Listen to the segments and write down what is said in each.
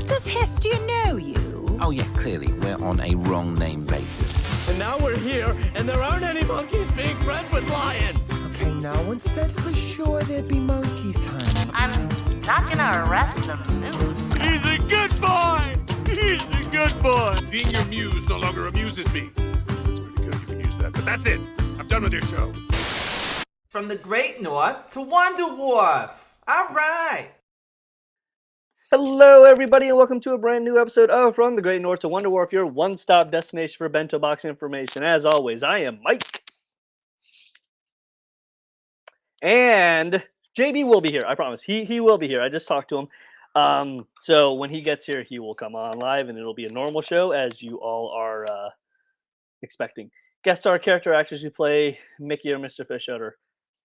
Does Hestia know you? Oh yeah, clearly, we're on a wrong name basis. And now we're here, and there aren't any monkeys being friends with lions! Okay, no one said for sure there'd be monkeys, honey. I'm not gonna arrest the moose. He's a good boy! He's a good boy! Being your muse no longer amuses me. That's pretty good, you can use that. But that's it! I'm done with your show. From the Great North to Wonder Wharf! Alright! Hello, everybody, and welcome to a brand new episode of From the Great North to Wonder Wharf, your one-stop destination for bento box information. As always, I am Mike. And JB will be here, I promise. He will be here. I just talked to him. So when he gets here, he will come on live, and it'll be a normal show, as you all are expecting. Guest star character actors who play Mickey or Mr. Fish Udder.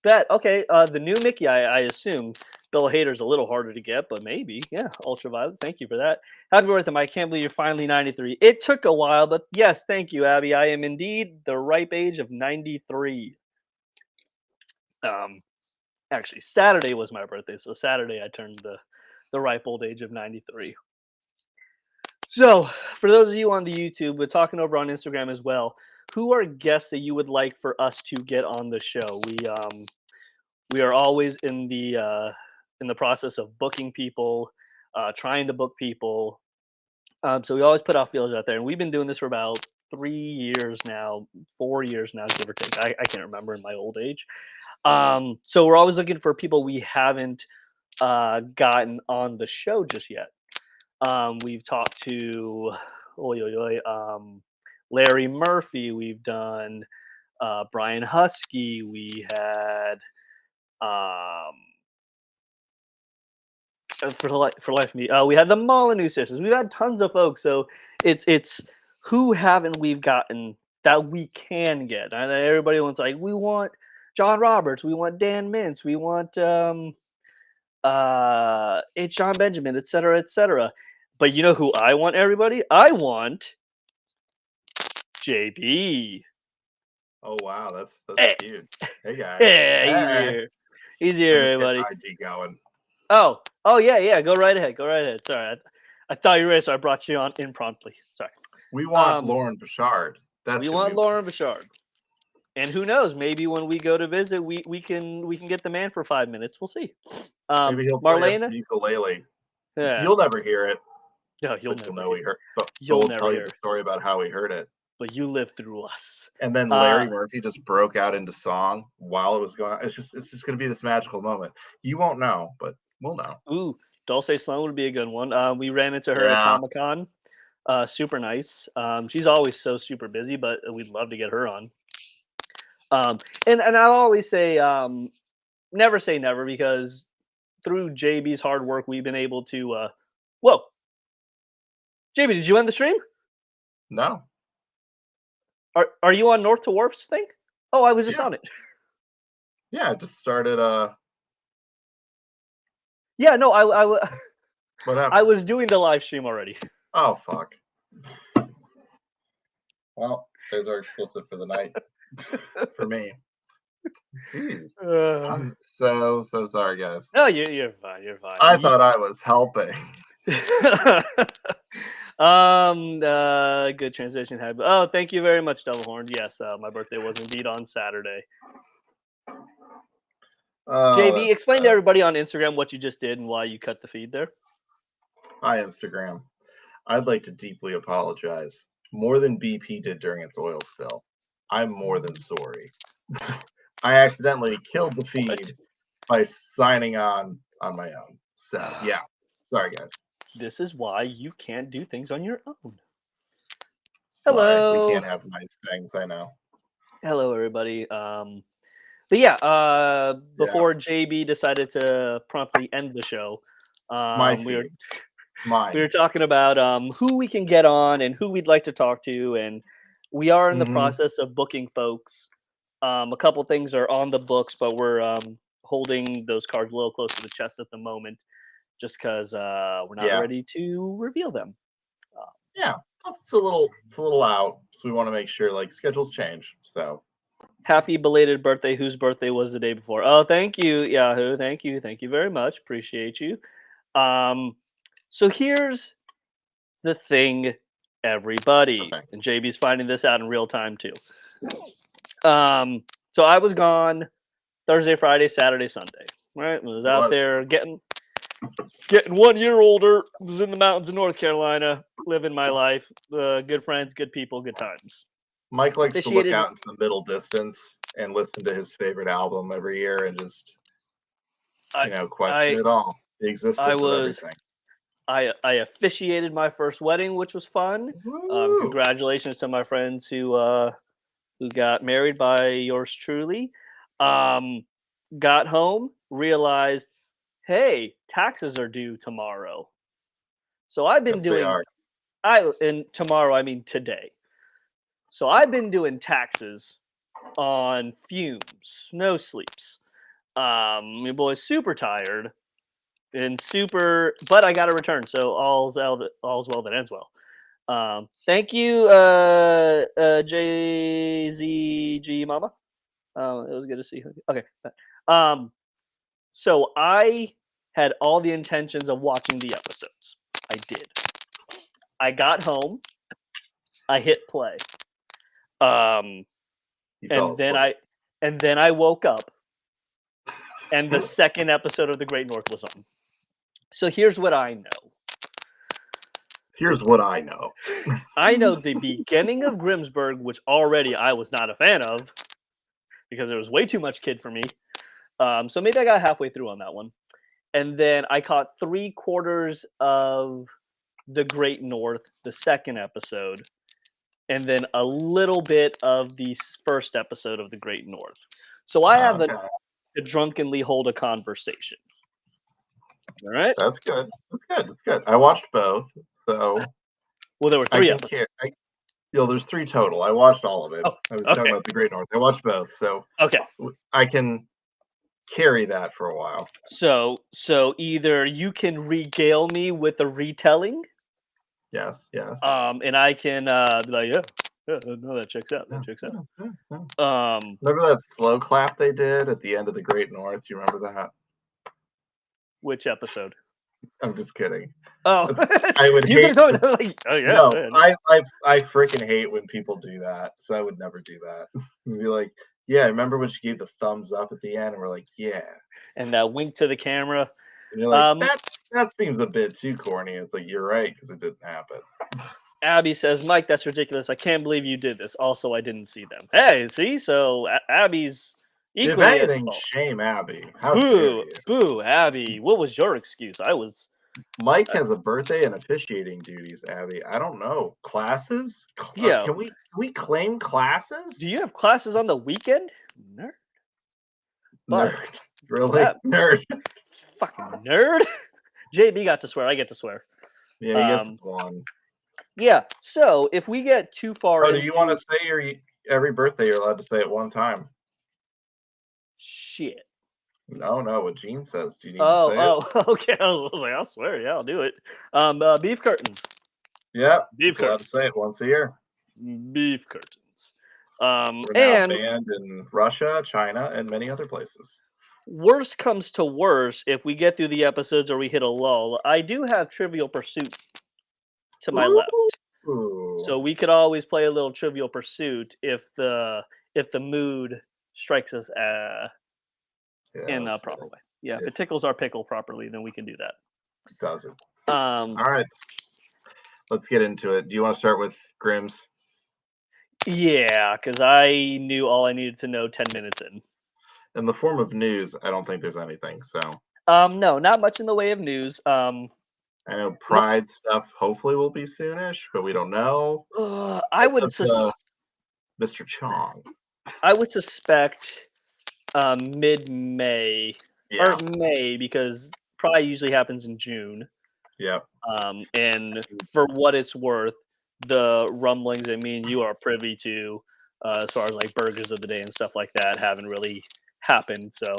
Bet. Okay, the new Mickey, I assume. Bill Hader's a little harder to get, but maybe. Yeah, Ultraviolet. Thank you for that. Happy birthday, Mike. I can't believe you're finally 93. It took a while, but yes, thank you, Abby. I am indeed the ripe age of 93. Actually, Saturday was my birthday, so Saturday I turned the ripe old age of 93. So, for those of you on the YouTube, we're talking over on Instagram as well. Who are guests that you would like for us to get on the show? We are always in the process of booking people, trying to book people. So we always put out feelers out there, and we've been doing this for about 3 years now, 4 years now, give or take. I can't remember in my old age. So we're always looking for people we haven't gotten on the show just yet. We've talked to Larry Murphy. We've done Brian Husky. We had for life of me. We had the Molyneux sisters. We've had tons of folks. So it's who haven't we've gotten that we can get. And everybody wants like we want John Roberts, we want Dan Mintz, we want H. John Benjamin, etc., etc. But you know who I want, everybody? I want JB. Oh wow, that's Hey. cute. Hey guys. Hey, he's here, everybody. ID going. Oh, yeah. Go right ahead. Sorry, I thought you were ready, so I brought you on impromptu. Sorry. We want Lauren Bouchard. We want Lauren Bouchard. And who knows? Maybe when we go to visit, we can get the man for 5 minutes. We'll see. Maybe he'll play us Marlena, the ukulele. yeah. You'll never hear it. No, you'll But never. you'll know we heard. But You'll we'll never tell you hear the it. story about how we heard it. But you live through us. And then Larry Murphy just broke out into song while it was going on. It's just gonna be this magical moment. You won't know, but we'll know. Ooh, Dulce Sloan would be a good one. We ran into her at Comic-Con. Super nice. She's always so super busy, but we'd love to get her on. And I'll always say, never say never, because through JB's hard work, we've been able to. Whoa, JB, did you end the stream? No. Are you on North to Wharf's thing? Oh, I was just on it. Yeah, I just started. Yeah, no, What happened? I was doing the live stream already. Oh fuck. Well, there's our exclusive for the night. For me. Jeez. I'm so sorry, guys. No, you're fine. You're fine. I thought I was helping. Good transition. Oh, thank you very much, Devil Horn. Yes, my birthday was indeed on Saturday. JB, explain to everybody on Instagram what you just did and why you cut the feed there. Hi, Instagram. I'd like to deeply apologize. More than BP did during its oil spill. I'm more than sorry. I accidentally killed the feed by signing on my own. So yeah, sorry guys. This is why you can't do things on your own. Sorry, Hello. we can't have nice things. I know. Hello, everybody. But yeah, before JB decided to promptly end the show, It's my we were feed. Mine. we were talking about who we can get on and who we'd like to talk to, and we are in the process of booking folks. A couple things are on the books, but we're holding those cards a little close to the chest at the moment, just because we're not ready to reveal them. Yeah, plus it's a little out, so we want to make sure like schedules change. So Happy belated birthday! Whose birthday was the day before? Oh, thank you, Yahoo. Thank you very much. Appreciate you. So here's the thing, everybody, Okay. and JB's finding this out in real time too. So I was gone Thursday, Friday, Saturday, Sunday. Right, was out there getting 1 year older. Was in the mountains of North Carolina, living my life. Good friends, good people, good times. Mike likes to look out into the middle distance and listen to his favorite album every year and just question it all, the existence of everything. I officiated my first wedding, which was fun. Congratulations to my friends who got married by yours truly. Got home, realized, hey, taxes are due tomorrow. So I've been doing. And tomorrow I mean today. So I've been doing taxes on fumes, no sleeps. My boy's super tired and but I got a return, so all's well that ends well. Thank you, JZG Mama. It was good to see you. Okay. So I had all the intentions of watching the episodes. I did. I got home. I hit play. And then I woke up, and the second episode of The Great North was on. So here's what I know. I know the beginning of Grimsburg, which already I was not a fan of because there was way too much kid for me. So maybe I got halfway through on that one. And then I caught 3/4 of The Great North, the second episode, and then a little bit of the first episode of The Great North. So I have to drunkenly hold a conversation. All right. That's good. That's good. I watched both. So well, there were 3 episodes. There's 3 total. I watched all of it. I was talking about The Great North. I watched both. So I can carry that for a while. So either you can regale me with a retelling. Yes. And I can be like, no, that checks out. Remember that slow clap they did at the end of The Great North? Do you remember that? Which episode? I'm just kidding. Oh, I would hate. Like, oh yeah. No, man. I freaking hate when people do that. So I would never do that. Be like, yeah, remember when she gave the thumbs up at the end, and we're like, yeah. And that wink to the camera. And you're like, that seems a bit too corny. It's like, you're right, because it didn't happen. Abby says, Mike, that's ridiculous. I can't believe you did this. Also, I didn't see them. Hey, see? So Abby's equally. If anything, shame Abby. How dare you? Boo, Abby. What was your excuse? Mike has a birthday and officiating duties, Abby. I don't know. Classes? Yeah. Can we claim classes? Do you have classes on the weekend? Nerd. Nerd. Really? Nerd. Fucking nerd. JB got to swear. I get to swear. Yeah, he gets one. Yeah. So if we get too far, do you want to say every birthday you're allowed to say at one time? Shit. No. What Gene says. Do you need to say it? Okay. I was like, I'll swear. Yeah, I'll do it. Beef curtains. Yeah. Beef curtains. Allowed to say it once a year. Beef curtains. We're now banned in Russia, China, and many other places. Worst comes to worst, if we get through the episodes or we hit a lull, I do have Trivial Pursuit to my left. So we could always play a little Trivial Pursuit if the mood strikes us in a proper way. Yeah, if it tickles our pickle properly, then we can do that. It doesn't. All right. Let's get into it. Do you want to start with Grimm's? Yeah, because I knew all I needed to know 10 minutes in. in the form of news, I don't think there's anything. So no, not much in the way of news. I know Pride stuff hopefully will be soonish, but we don't know. I would Mr. Chong. I would suspect mid-May or May, because Pride usually happens in June. Yep. And for what it's worth, the rumblings that me and you are privy to, as far as like burgers of the day and stuff like that, haven't really happened. So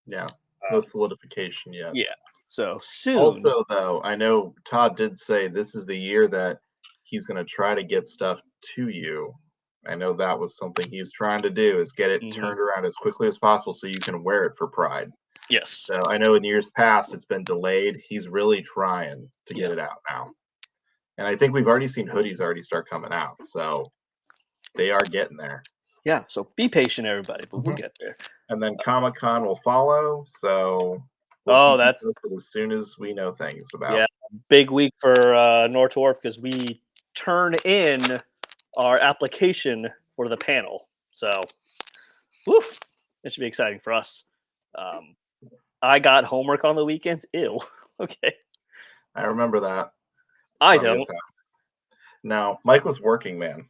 yeah, no solidification yet. Yeah. So soon. Also, though, I know Todd did say this is the year that he's going to try to get stuff to you. I know that was something he was trying to do, is get it turned around as quickly as possible so you can wear it for Pride. Yes. So I know in years past it's been delayed. He's really trying to get it out now. And I think we've already seen hoodies already start coming out. So they are getting there. Yeah. So be patient, everybody, but we'll get there. And then Comic-Con will follow. So that's as soon as we know things about. Yeah, big week for Nortorf, because we turn in our application for the panel. So, woof, it should be exciting for us. I got homework on the weekends. Ew. Okay. I remember that. I don't. No, Mike was working, man.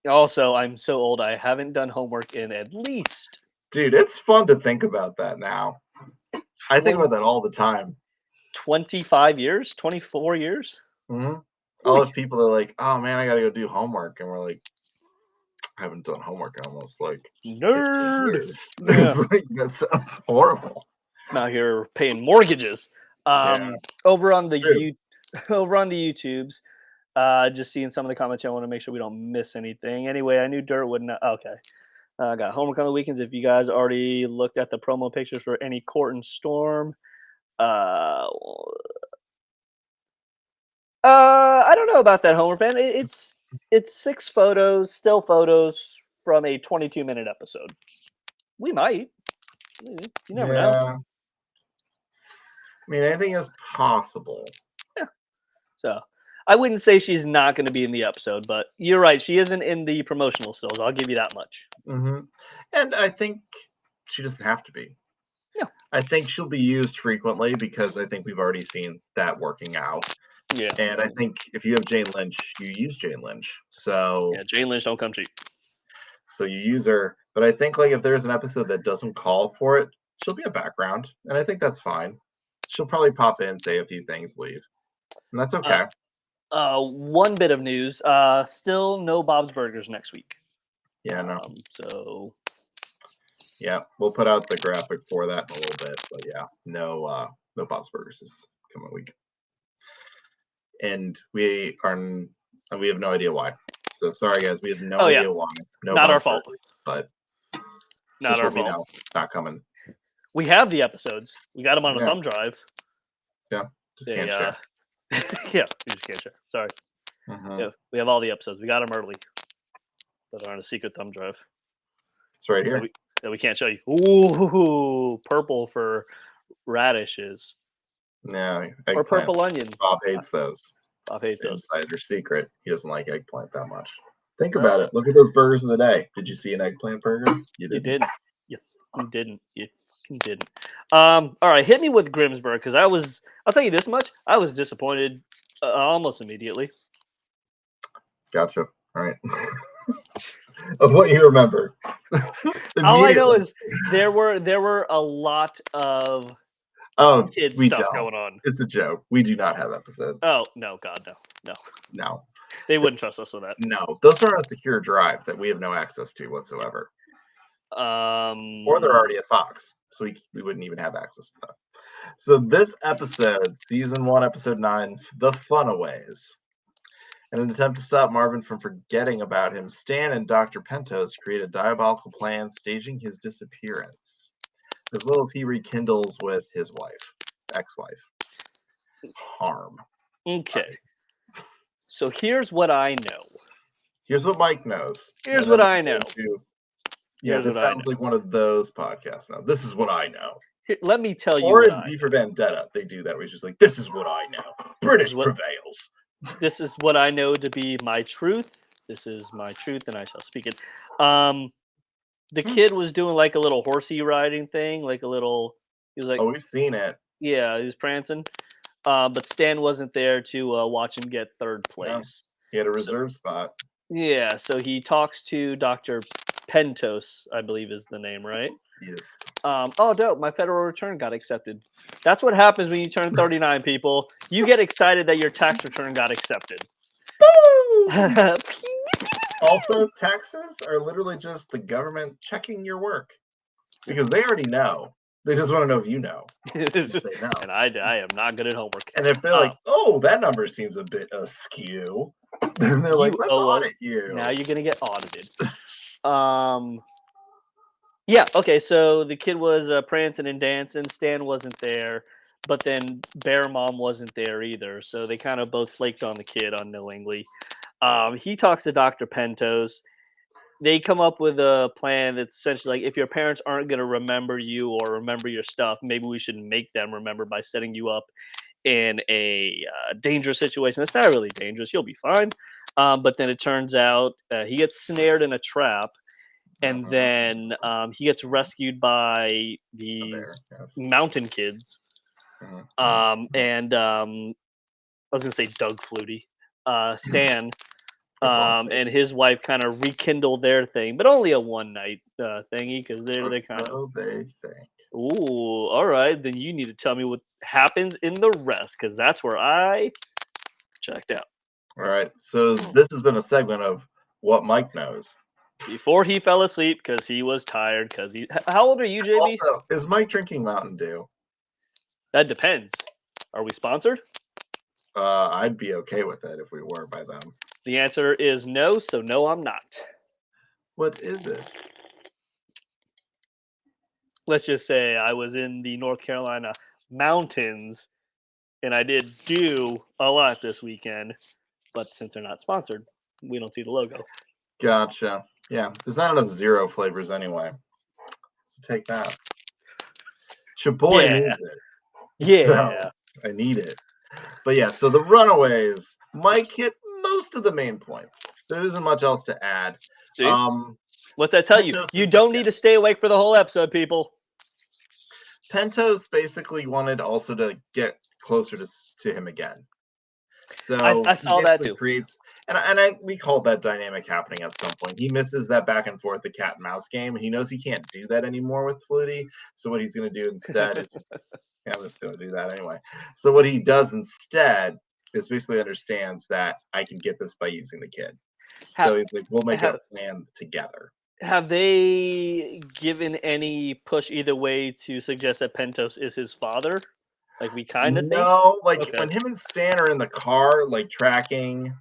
Also, I'm so old. I haven't done homework in at least. Dude, it's fun to think about that now. I think about that all the time. 25 years? 24 years? Mm-hmm. All of people are like, oh man, I gotta go do homework. And we're like, I haven't done homework in almost like 15 years. Yeah. Like, that sounds horrible. I'm out here paying mortgages. Over on the YouTubes, just seeing some of the comments here. I want to make sure we don't miss anything. Anyway, I knew Dirt wouldn't. Okay. I got homework on the weekends. If you guys already looked at the promo pictures for any Court and Storm, I don't know about that, Homer fan. It's 6 photos, still photos from a 22-minute episode. We might. You never know. I mean, anything is possible. Yeah. So I wouldn't say she's not going to be in the episode, but you're right. She isn't in the promotional stills. I'll give you that much. Mm-hmm. And I think she doesn't have to be. Yeah. I think she'll be used frequently because I think we've already seen that working out. Yeah. And I think if you have Jane Lynch, you use Jane Lynch. So yeah, Jane Lynch don't come cheap. So you use her. But I think like if there's an episode that doesn't call for it, she'll be a background. And I think that's fine. She'll probably pop in, say a few things, leave. And that's okay. One bit of news. Still no Bob's Burgers next week. Yeah, no. So yeah, we'll put out the graphic for that in a little bit. But yeah, no Bob's Burgers this coming week. And we have no idea why. So sorry guys, we have no idea why. No, not our fault. Burgers, but not our fault. Not coming. We have the episodes. We got them on a thumb drive. Yeah, just can't share. Yeah, we just can't share. Sorry. Yeah, we have all the episodes. We got them early, but they're on a secret thumb drive. It's right here. That we can't show you. Ooh, purple for radishes. No, or purple onion. Bob hates those. Bob hates those. Insider secret. He doesn't like eggplant that much. Think about it. Look at those burgers of the day. Did you see an eggplant burger? You didn't. You didn't. You didn't. All right, hit me with Grimsburg, because I'll tell you this much, I was disappointed almost immediately. Gotcha. All right. Of what you remember. All I know is there were a lot of kid stuff going on. It's a joke. We do not have episodes. Oh no, God, no. No. They wouldn't trust us with that. No, those are on a secure drive that we have no access to whatsoever. Or they're already at Fox, so we wouldn't even have access to that. So this episode, season 1, episode 9, The Funaways. In an attempt to stop Marvin from forgetting about him, Stan and Dr. Pentos create a diabolical plan staging his disappearance, as well as he rekindles with his ex-wife, Harm. Okay. So here's what I know. Here's what Mike knows. Here's what I know. Yeah, this sounds like one of those podcasts now. This is what I know. Let me tell you. Or in V for Vendetta, they do that, where it's just like, this is what I know. British prevails. This is what I know to be my truth. This is my truth, and I shall speak it. the kid was doing like a little horsey riding thing, like a little. He was like, Oh, we've seen it. yeah, he was prancing. But Stan wasn't there to watch him get third Yeah. place. He had a reserve spot. Yeah, so he talks to Dr. Pentos, I believe is the name, right? Yes. Oh, dope! My federal return got accepted. That's what happens when you turn 39, people. You get excited that your tax return got accepted. Also, taxes are literally just the government checking your work because they already know. They just want to know if you know. If they know. And I am not good at homework. And if they're like, "Oh, that number seems a bit askew," then they're like, You "Let's owe us. audit you." Now you're gonna get audited. Yeah. Okay. So the kid was prancing and dancing. Stan wasn't there, but then Bear Mom wasn't there either. So they kind of both flaked on the kid unknowingly. He talks to Dr. Pentos. They come up with a plan that's essentially like, if your parents aren't going to remember you or remember your stuff, maybe we should make them remember by setting you up in a dangerous situation. It's not really dangerous. You'll be fine. But then it turns out he gets snared in a trap, and then he gets rescued by these yes. mountain kids. And I was going to say Doug Flutie. Stan and his wife kind of rekindle their thing, but only a one night thingy because they're kind of. They think. Ooh, all right. Then you need to tell me what happens in the rest because that's where I checked out. All right. So this has been a segment of what Mike knows. Before he fell asleep because he was tired. Because he. How old are you, JB? Also, is Mike drinking Mountain Dew? That depends. Are we sponsored? I'd be okay with it if we were by them. The answer is no. So no, I'm not. What is it? Let's just say I was in the North Carolina mountains and I did do a lot this weekend, but since they're not sponsored, we don't see the logo. Gotcha. Yeah, there's not enough zero flavors anyway. So take that. Your boy needs it. Yeah. So I need it. But yeah, so the Runaways, Mike hit most of the main points. There isn't much else to add. See? What's that tell you? You don't need to stay awake for the whole episode, people. Pentos basically wanted also to get closer to him again. So I saw that too. Creates, we called that dynamic happening at some point. He misses that back and forth, the cat and mouse game. He knows he can't do that anymore with Flutie. So what he's going to do instead is, I'm just going to do that anyway. So what he does instead is basically understands that I can get this by using the kid. So he's like, we'll make a plan together. Have they given any push either way to suggest that Pentos is his father? Like we kind of think? No, like when him and Stan are in the car, like tracking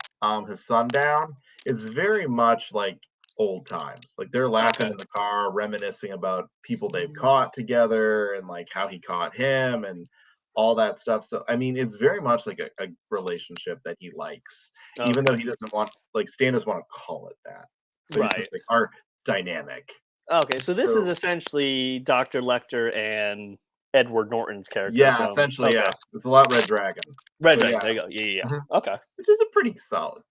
his son down, it's very much like old times. Like they're laughing in the car, reminiscing about people they've caught together and like how he caught him and all that stuff. So I mean, it's very much like a relationship that he likes, even though he doesn't want, like Stan doesn't want to call it that. But it's just like our dynamic. Okay, so this is essentially Dr. Lecter and Edward Norton's character. Yeah, essentially, yeah. It's a lot Red Dragon. Red Dragon, there you go. Yeah. Okay. Which is a pretty solid.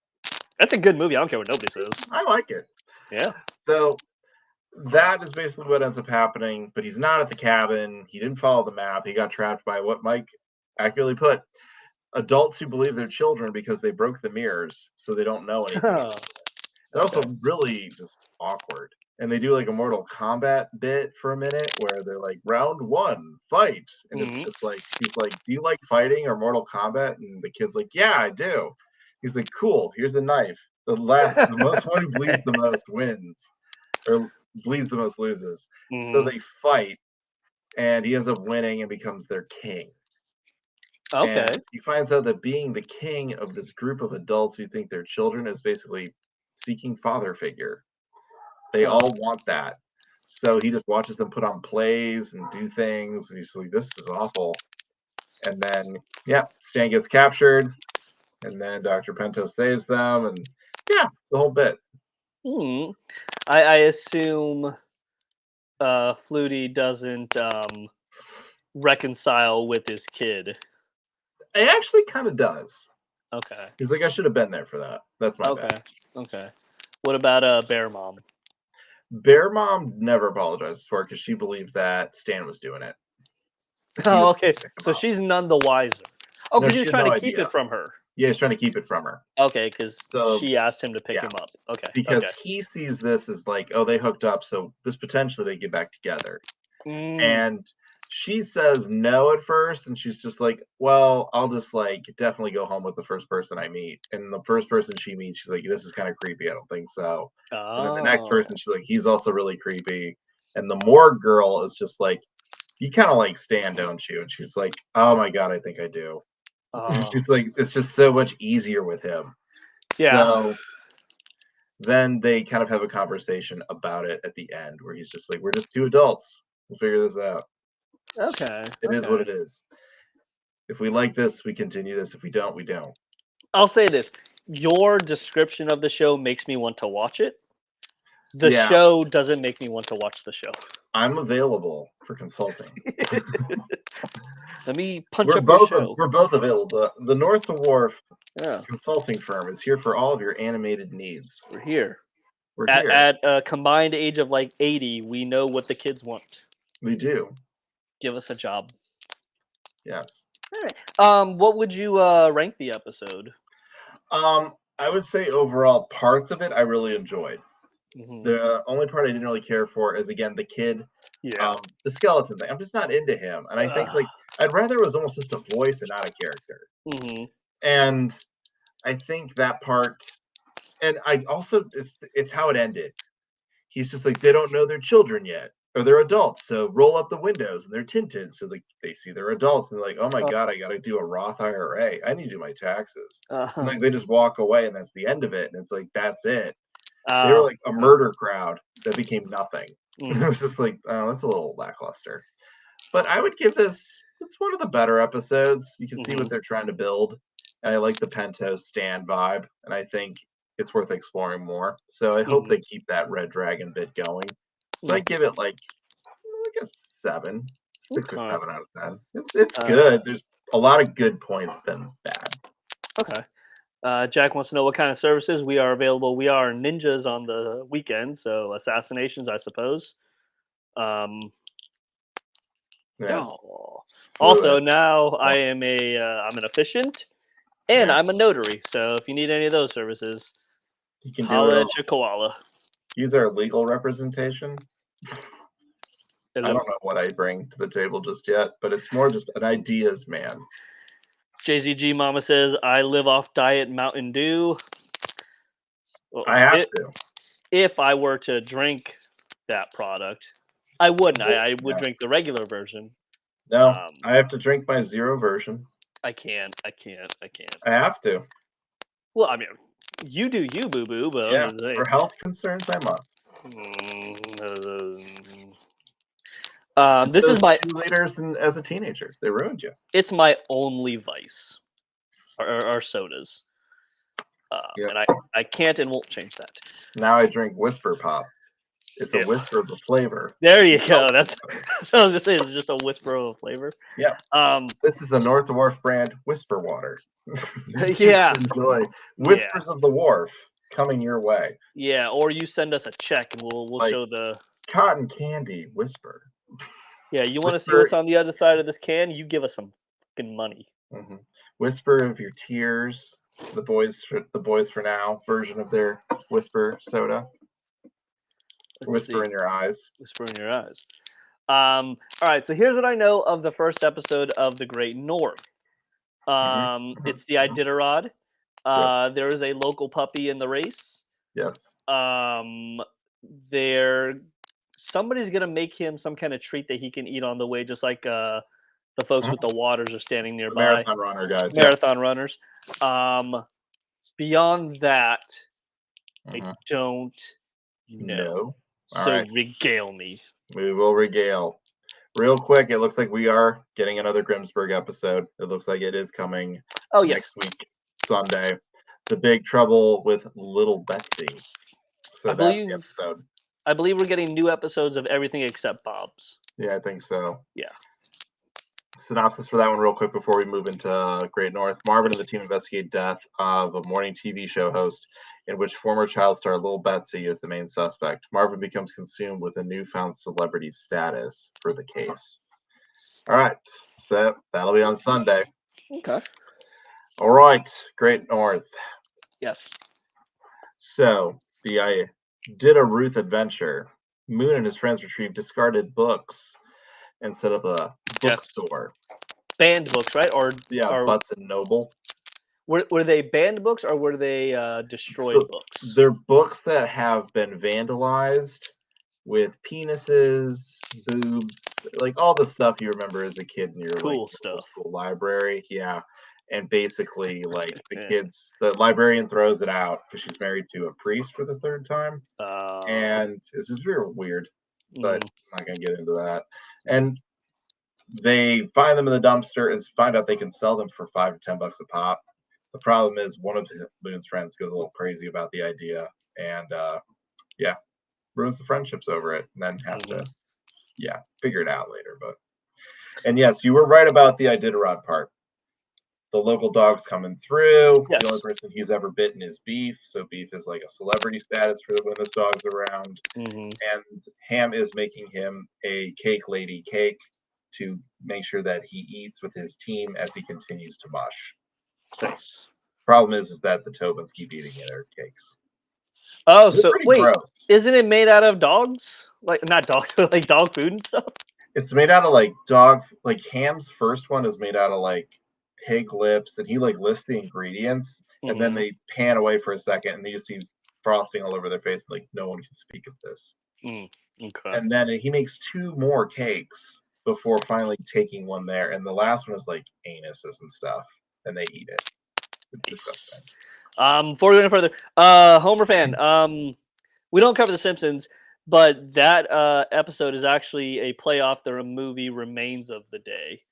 That's a good movie. I don't care what nobody says. I like it. Yeah. So that is basically what ends up happening, but he's not at the cabin. He didn't follow the map. He got trapped by what Mike accurately put, adults who believe they're children because they broke the mirrors, so they don't know anything. They're also really just awkward. And they do like a Mortal Kombat bit for a minute where they're like, round one, fight. And it's just like, he's like, do you like fighting or Mortal Kombat? And the kid's like, yeah, I do. He's like, cool, here's a knife. The most one who bleeds the most wins. Or bleeds the most loses. So they fight, and he ends up winning and becomes their king. Okay. And he finds out that being the king of this group of adults who think they're children is basically seeking father figure. They all want that. So he just watches them put on plays and do things. And he's like, this is awful. And then, Stan gets captured. And then Dr. Pentos saves them. And it's a whole bit. I assume Flutie doesn't reconcile with his kid. It actually kind of does. Okay. He's like, I should have been there for that. That's my bad. Okay. What about Bear Mom? Bear Mom never apologizes for it because she believed that Stan was doing it. He Oh, was okay. pick him So up. she's none the wiser. Oh, No, because he she was had trying no to keep idea. it from her. Yeah, he's trying to keep it from her. Okay, because So she asked him to pick yeah. him up. Okay. Because okay. he sees this as like, oh, they hooked up, so this potentially they get back together. And she says no at first, and she's just like, well, I'll just like definitely go home with the first person I meet. And the first person she meets, she's like, this is kind of creepy. I don't think so. And then the next person, she's like, he's also really creepy. And the Moore girl is just like, you kind of like Stan, don't you? And she's like, oh my God, I think I do. She's like, it's just so much easier with him. Yeah. So then they kind of have a conversation about it at the end where he's just like, we're just two adults. We'll figure this out. Okay. It is what it is. If we like this, we continue this. If we don't, we don't. I'll say this. Your description of the show makes me want to watch it. The Yeah. show doesn't make me want to watch the show. I'm available for consulting. Let me punch We're up your both show. we're both available. The North to Wharf Yeah, consulting firm is here for all of your animated needs. we're here. We're At, here. at a combined age of like 80, we know what the kids want. We do. Give us a job. Yes. All right. What would you rank the episode? I would say overall parts of it I really enjoyed. Mhm. The only part I didn't really care for is again the kid, Yeah. the skeleton thing. I'm just not into him, and I think like I'd rather it was almost just a voice and not a character. And I think that part, and I also it's how it ended. He's just like they don't know they're children yet, or they're adults, so roll up the windows and they're tinted, so like they see they're adults and they're like, oh my God, I got to do a Roth IRA. I need to do my taxes. And like they just walk away, and that's the end of it. And it's like that's it. They were like a murder crowd that became nothing. It was just like, oh, that's a little lackluster. But I would give this, it's one of the better episodes. You can see what they're trying to build. And I like the Pentos stand vibe. And I think it's worth exploring more. So I hope they keep that Red Dragon bit going. So I give it like a 7, 6 or 7 out of 10. It's good. There's a lot of good points than bad. Okay. Jack wants to know what kind of services we are available. We are ninjas on the weekend, so assassinations, I suppose. Yes. Oh. Also, Fluid. now I am I'm an efficient, and I'm a notary. So if you need any of those services, You can do holla it at all. your koala. Use our legal representation. I Hello. don't know what I bring to the table just yet, but it's more just an ideas man. JZG Mama says, I live off Diet Mountain Dew. Well, I have to. If I were to drink that product, I wouldn't. I would Yeah. drink the regular version. No, I have to drink my zero version. I can't. I have to. Well, I mean, you do you, boo boo. But Yeah, for health concerns, I must. This is my 2 liters as a teenager. They ruined you. It's my only vice. Are sodas. Yep. And I can't and won't change that. Now I drink Whisper Pop. It's a whisper of the flavor. There you go. That's what I was gonna say. It's just a whisper of a flavor. Yeah. This is a North Wharf brand Whisper Water. Yeah. Enjoy Whispers of the Wharf coming your way. Yeah, or you send us a check and we'll Like show the cotton candy whisper. Yeah, you want to see what's on the other side of this can? You give us some fucking money. Whisper of your tears. The boys for now version of their Whisper soda. Whisper in your eyes. Whisper in your eyes. All right, so here's what I know of the first episode of The Great North. It's the Iditarod. There is a local puppy in the race. Yes. Somebody's gonna make him some kind of treat that he can eat on the way, just like the folks with the waters are standing nearby. The marathon runner guys. Marathon runners. Beyond that, I don't know. So regale me. We will regale. Real quick, it looks like we are getting another Grimsburg episode. It looks like it is coming next week, Sunday. The Big Trouble with Little Betsy. So that's the episode. I believe we're getting new episodes of everything except Bob's. Yeah, I think so. Yeah. synopsis for that one real quick before we move into Great North. Marvin and the team investigate death of a morning TV show host in which former child star Lil Betsy is the main suspect. Marvin becomes consumed with a newfound celebrity status for the case. All right, so that'll be on Sunday. Okay. All right, Great North. Yes. So the Ruth adventure. Moon and his friends retrieve discarded books and set up a bookstore. Banned books, right? Or Butts and Noble. Were they banned books or were they destroyed books? They're books that have been vandalized with penises, boobs, like all the stuff you remember as a kid in your cool stuff school library. Yeah. And basically, like the librarian throws it out because she's married to a priest for the third time. And this is real weird, but I'm not going to get into that. And they find them in the dumpster and find out they can sell them for $5 to $10 a pop. The problem is one of Moon's friends goes a little crazy about the idea and, ruins the friendships over it and then has to, figure it out later. And yes, you were right about the Iditarod part. The local dog's coming through. Yes. The only person he's ever bitten is Beef. So Beef is like a celebrity status for when this dog's around. And Ham is making him a cake lady cake to make sure that he eats with his team as he continues to mush. Nice. Problem is that the Tobins keep eating their cakes. Oh, so wait, gross. Isn't it made out of dogs? Like not dogs, but like dog food and stuff? It's made out of like Ham's first one is made out of like pig lips, and he like lists the ingredients, and then they pan away for a second, and you just see frosting all over their face. Like no one can speak of this. Okay. And then he makes 2 more cakes before finally taking one there, and the last one is like anuses and stuff, and they eat it. It's disgusting. Before we go any further, Homer fan, we don't cover The Simpsons, but that episode is actually a play off the movie Remains of the Day.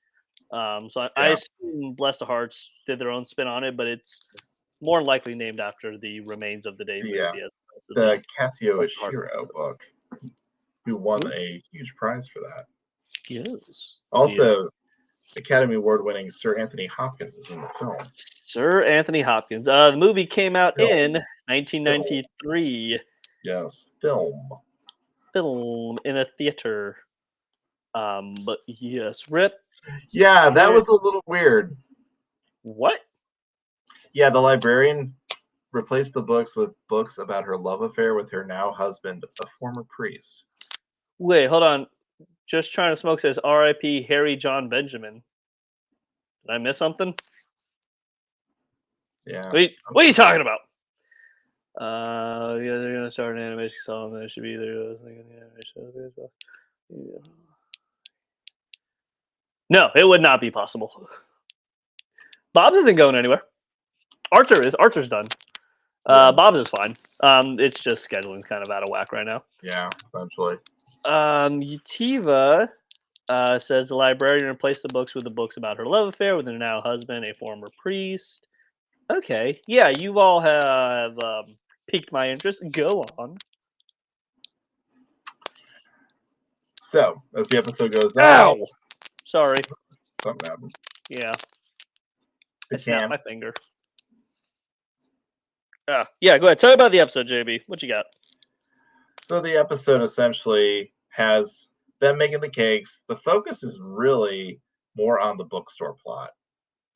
So I assume Bless the Hearts did their own spin on it, but it's more likely named after the Remains of the Day movie. The Kazuo Ishiro book, who won a huge prize for that. Yes. Also, Academy Award-winning Sir Anthony Hopkins is in the film. Sir Anthony Hopkins. The movie came out in 1993. Yes, film in a theater. But yes, Rip. Yeah, that was a little weird. What? Yeah, the librarian replaced the books with books about her love affair with her now husband, a former priest. Wait, hold on. Just Trying to Smoke says R.I.P. Harry John Benjamin. Did I miss something? Yeah. Wait, what are you talking about? Yeah, they're gonna start an animation song. That should be there. No, it would not be possible. Bob's isn't going anywhere. Archer is. Archer's done. Bob's is fine. It's just scheduling's kind of out of whack right now. Yeah, essentially. Yativa says the librarian replaced the books with the books about her love affair with her now husband, a former priest. Okay, yeah, you all have piqued my interest. Go on. So, as the episode goes out... Ow! Sorry. Something happened. Yeah. I snapped my finger. Yeah, go ahead. Tell me about the episode, JB. What you got? So the episode essentially has them making the cakes. The focus is really more on the bookstore plot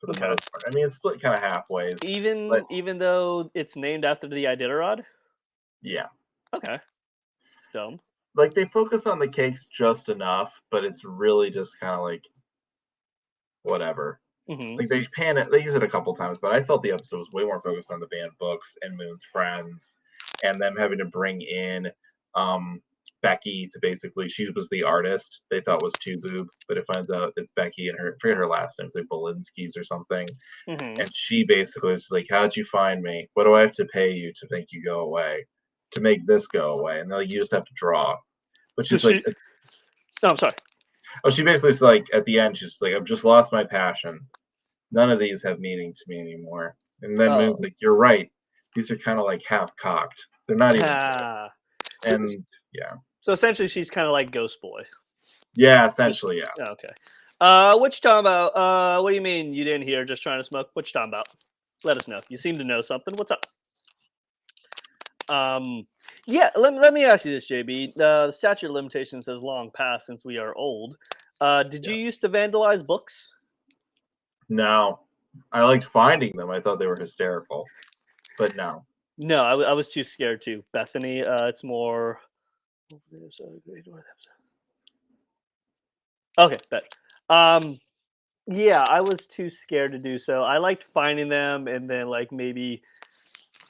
for the most part. I mean, it's split kind of halfway. Even though it's named after the Iditarod? Yeah. Okay. Dumb. Like, they focus on the cakes just enough, but it's really just kind of like whatever. Like, they use it a couple times, but I felt the episode was way more focused on the banned books and Moon's friends and them having to bring in Becky to basically, she was the artist they thought was Two Boob, but it finds out it's Becky and I forget her last name, it's like Belinsky's or something. And she basically is like, how'd you find me? What do I have to pay you to make you go away? To make this go away? And they're like, you just have to draw. But she's like, no, I'm sorry. Oh, she basically is like, at the end, she's like, I've just lost my passion. None of these have meaning to me anymore. And then Moon's like, you're right. These are kind of like half cocked. They're not even. And yeah. So essentially, she's kind of like Ghost Boy. Yeah, essentially, yeah. Okay. What you talking about? What do you mean you didn't hear? Just trying to smoke? What you talking about? Let us know. You seem to know something. What's up? Yeah. Let me ask you this, JB. The statute of limitations has long passed since we are old. Did you Yes. used to vandalize books? No, I liked finding them. I thought they were hysterical, but no. No, I was too scared to. Bethany, it's more. Okay, bet. Yeah, I was too scared to do so. I liked finding them and then like maybe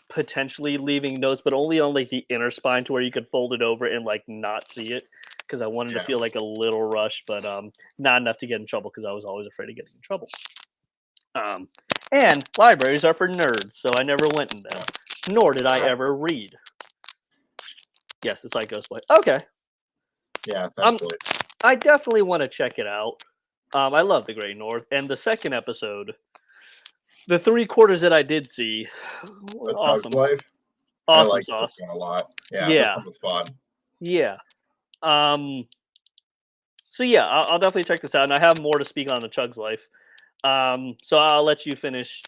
potentially leaving notes, but only on like the inner spine to where you could fold it over and like not see it because I wanted to Yeah. feel like a little rush, but not enough to get in trouble because I was always afraid of getting in trouble. And libraries are for nerds, so I never went in them, nor did I ever read. Yes, it's like Ghostplay. Okay, Yeah, essentially. I definitely want to check it out. I love the Great North, and the second episode, the 3/4 that I did see, were A Tug's awesome, Life. I awesome liked this sauce. one a lot. Yeah, this Yeah, one was fun. yeah. So yeah, I'll definitely check this out, and I have more to speak on the Chug's life. So I'll let you finish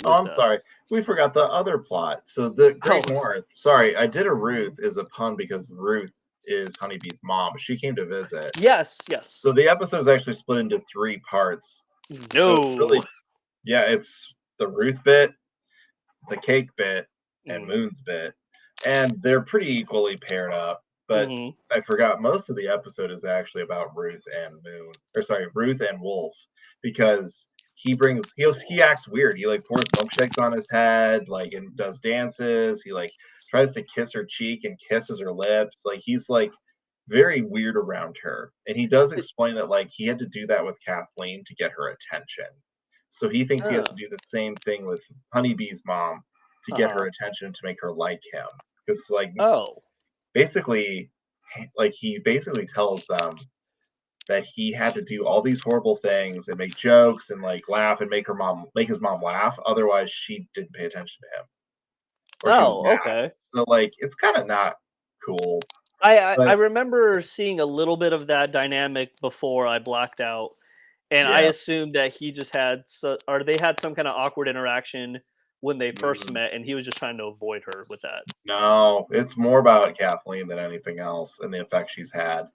Oh, with I'm sorry. We forgot the other plot. So the Oh, Great North. Sorry, I did a Ruth is a pun because Ruth is Honeybee's mom. She came to visit. yes, yes. So the episode is actually split into 3 parts. So it's No. really, yeah, it's the Ruth bit, the cake bit, and Mhm, Moon's bit, and they're pretty equally paired up. But mhm. I forgot most of the episode is actually about Ruth and Moon, or sorry, Ruth and Wolf, because he acts weird. He like pours milkshakes on his head, like and does dances. He like tries to kiss her cheek and kisses her lips. Like he's like very weird around her. And he does explain that like he had to do that with Kathleen to get her attention. So he thinks he has to Oh, do the same thing with Honeybee's mom to get uh-huh. her attention to make her like him. Because like Oh, basically like he basically tells them that he had to do all these horrible things and make jokes and like laugh and make his mom laugh. Otherwise she didn't pay attention to him or she was oh, mad. okay. So like it's kind of not cool. I But remember seeing a little bit of that dynamic before I blacked out, and I yeah. assumed that he just had or they had some kind of awkward interaction when they first Mm, met, and he was just trying to avoid her with that. no, it's more about Kathleen than anything else and the effect she's had.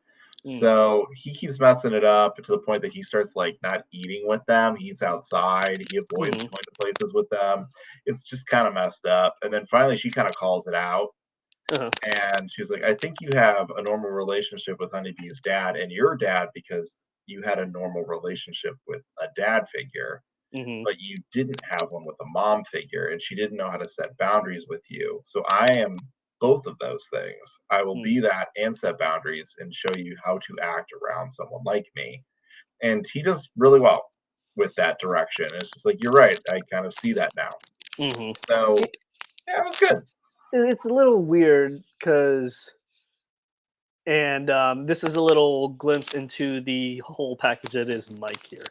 Mm, So he keeps messing it up to the point that he starts like not eating with them. He's outside. He avoids mhm, going to places with them. It's just kind of messed up. And then finally she kind of calls it out. uh-huh, And she's like, I think you have a normal relationship with Honeybee's dad and your dad because you had a normal relationship with a dad figure, mhm, but you didn't have one with a mom figure, and she didn't know how to set boundaries with you. So I am both of those things. I will mm. be that and set boundaries and show you how to act around someone like me. And he does really well with that direction. It's just like, you're right. I kind of see that now. Mhm. So, It, yeah, it was good. it's a little weird because, and this is a little glimpse into the whole package that is Mike here.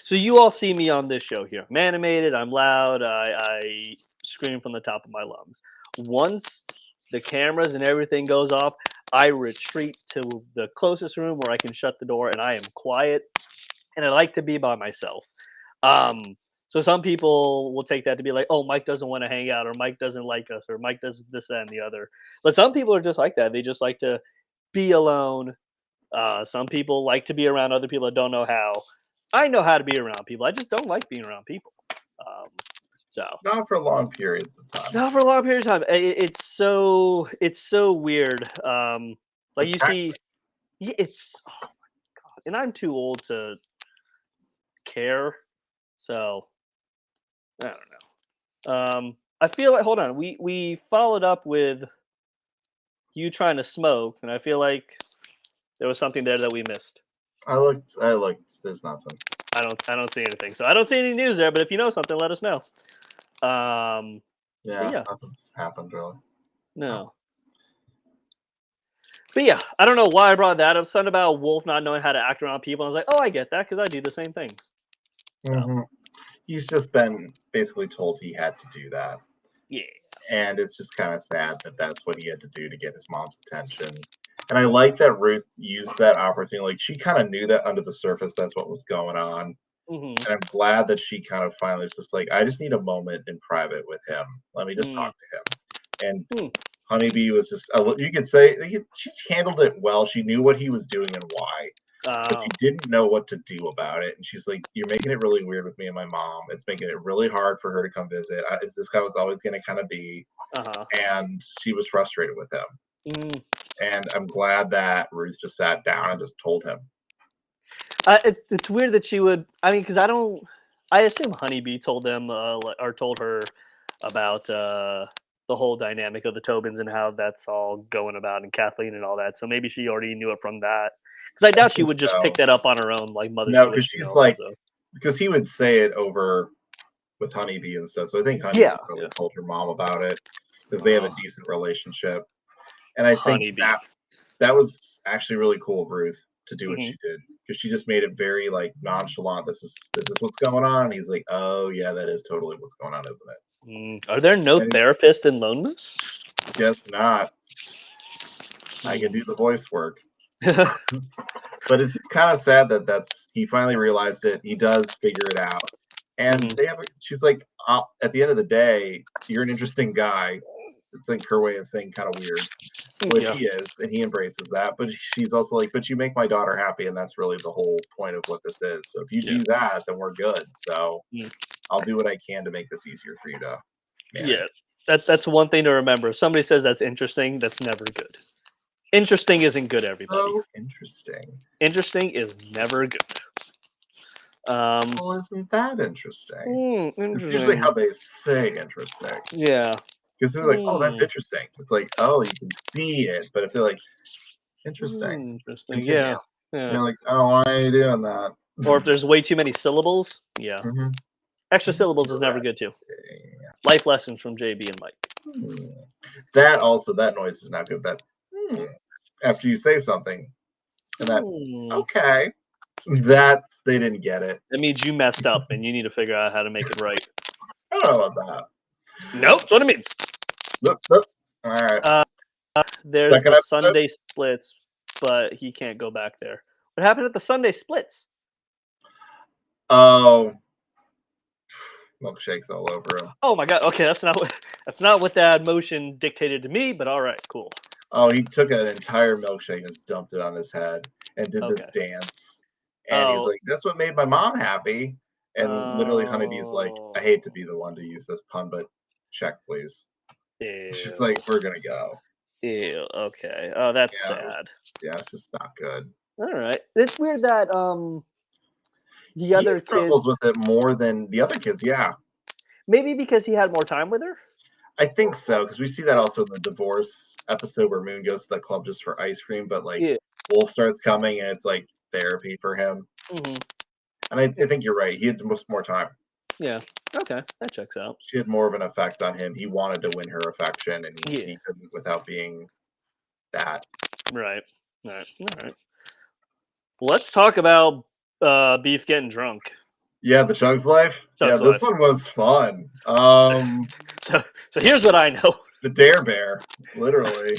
So you all see me on this show here. I'm animated. I'm loud. I scream from the top of my lungs. Once the cameras and everything goes off, I retreat to the closest room where I can shut the door, and I am quiet. And I like to be by myself. Um, so some people will take that to be like, oh, Mike doesn't want to hang out, or Mike doesn't like us, or Mike does this, that, and the other. But some people are just like that. They just like to be alone. Some people like to be around other people that don't know how. I know how to be around people. I just don't like being around people. Um, so Not for long periods of time. not for a long period of time. It's so weird. Like It's you see, taxing. yeah, it's oh, and I'm too old to care. So I don't know. I feel like hold on. We followed up with you trying to smoke, and I feel like there was something there that we missed. I looked, there's nothing. I don't see anything. So I don't see any news there. But if you know something, let us know. But Yeah, yeah, nothing's happened really. No. no. But yeah, I don't know why I brought that up. Something about Wolf not knowing how to act around people. I was like, oh, I get that because I do the same thing. So Hmm. He's just been basically told he had to do that. yeah. And it's just kind of sad that that's what he had to do to get his mom's attention. And I like that Ruth used that opportunity. Like, she kind of knew that under the surface that's what was going on. Hmm. And I'm glad that she kind of finally was just like, I just need a moment in private with him. Let me just talk to him. And Honeybee was just, you could say, she handled it well. She knew what he was doing and why. But she didn't know what to do about it. And she's like, you're making it really weird with me and my mom. It's making it really hard for her to come visit. Is this how it's always going to kind of be? And she was frustrated with him. And I'm glad that Ruth just sat down and just told him. It's weird that she would. I mean, because I assume Honeybee told them or told her about the whole dynamic of the Tobins and how that's all going about, and Kathleen and all that. So maybe she already knew it from that. Because I doubt she would just pick that up on her own, like Mother's No, because Tuition she's and all like, that, so. because he would say it over with Honeybee and stuff. So I think Honeybee probably told her mom about it because they have a decent relationship. And I think that was actually really cool of Ruth to do what she did, because she just made it very like nonchalant. This is what's going on. And he's like, oh yeah, that is totally what's going on, isn't it? Are there no therapists in Lone Moose? Guess not. I can do the voice work. But it's just kind of sad that he finally realized it. He does figure it out. And she's like, at the end of the day, you're an interesting guy. It's like her way of saying kind of weird, which he is, and he embraces that. But she's also like, but you make my daughter happy, and that's really the whole point of what this is. So if you do that, then we're good. So I'll do what I can to make this easier for you to manage. Yeah, that's one thing to remember. If somebody says that's interesting, that's never good. Interesting isn't good, everybody. Oh, interesting. Interesting is never good. Well, isn't that interesting? It's usually how they say interesting. Yeah. Because they're like, oh, that's interesting. It's like, oh, you can see it. But if they're like, interesting. Interesting, yeah. You're like, oh, why are you doing that? Or if there's way too many syllables, extra syllables is never good too. Life lessons from JB and Mike. That noise is not good. That after you say something, and that okay, they didn't get it. That means you messed up, and you need to figure out how to make it right. I don't know about that. Nope, that's what it means. Nope. All right. There's the Sunday splits, but he can't go back there. What happened at the Sunday splits? Oh, milkshakes all over him. Oh my god. Okay, that's not what that motion dictated to me. But all right, cool. Oh, he took an entire milkshake and just dumped it on his head and did this dance. And he's like, "That's what made my mom happy." And literally, Honeybee's like, "I hate to be the one to use this pun, but check, please." Ew. She's like, "We're gonna go." Ew. Okay. Oh, that's sad. It's just not good. All right. It's weird that he other struggles kids with it more than the other kids. Yeah. Maybe because he had more time with her. I think so, because we see that also in the divorce episode where Moon goes to the club just for ice cream, but like Wolf starts coming and it's like therapy for him. And I think you're right. He had more time. Yeah. Okay. That checks out. She had more of an effect on him. He wanted to win her affection, and he couldn't without being that. Right. All right. Let's talk about Beef getting drunk. Yeah, the Chug's life. This one was fun. So here's what I know. The Dare Bear, literally.